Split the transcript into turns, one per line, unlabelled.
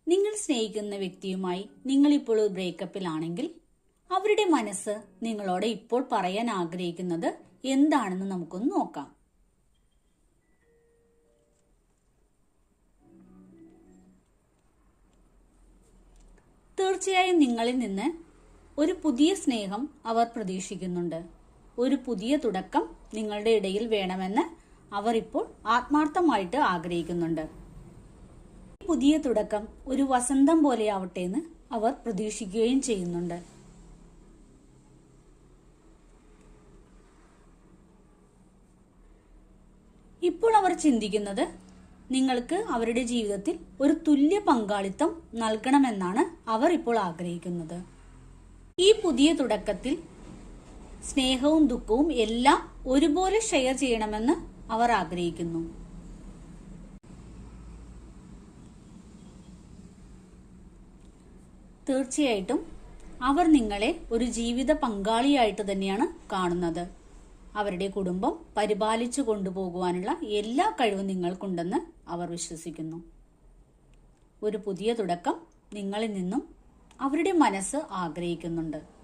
നിങ്ങൾ സ്നേഹിക്കുന്ന വ്യക്തിയുമായി നിങ്ങളിപ്പോൾ ഒരു ബ്രേക്കപ്പിലാണെങ്കിൽ അവരുടെ മനസ്സ് നിങ്ങളോട് ഇപ്പോൾ പറയാൻ ആഗ്രഹിക്കുന്നത് എന്താണെന്ന് നമുക്കൊന്ന് നോക്കാം. തീർച്ചയായും നിങ്ങളിൽ നിന്ന് ഒരു പുതിയ സ്നേഹം അവർ പ്രതീക്ഷിക്കുന്നുണ്ട്. ഒരു പുതിയ തുടക്കം നിങ്ങളുടെ ഇടയിൽ വേണമെന്ന് അവർ ഇപ്പോൾ ആത്മാർത്ഥമായിട്ട് ആഗ്രഹിക്കുന്നുണ്ട്. പുതിയ തുടക്കം ഒരു വസന്തം പോലെയാവട്ടെ എന്ന് അവർ പ്രതീക്ഷിക്കുകയും ചെയ്യുന്നുണ്ട്. ഇപ്പോൾ അവർ ചിന്തിക്കുന്നത് നിങ്ങൾക്ക് അവരുടെ ജീവിതത്തിൽ ഒരു തുല്യ പങ്കാളിത്തം നൽകണമെന്നാണ് അവർ ഇപ്പോൾ ആഗ്രഹിക്കുന്നത്. ഈ പുതിയ തുടക്കത്തിൽ സ്നേഹവും ദുഃഖവും എല്ലാം ഒരുപോലെ ഷെയർ ചെയ്യണമെന്ന് അവർ ആഗ്രഹിക്കുന്നു. തീർച്ചയായിട്ടും അവർ നിങ്ങളെ ഒരു ജീവിത പങ്കാളിയായിട്ട് തന്നെയാണ് കാണുന്നത്. അവരുടെ കുടുംബം പരിപാലിച്ചു കൊണ്ടുപോകുവാനുള്ള എല്ലാ കഴിവും നിങ്ങൾക്കുണ്ടെന്ന് അവർ വിശ്വസിക്കുന്നു. ഒരു പുതിയ തുടക്കം നിങ്ങളിൽ നിന്നും അവരുടെ മനസ്സ് ആഗ്രഹിക്കുന്നുണ്ട്.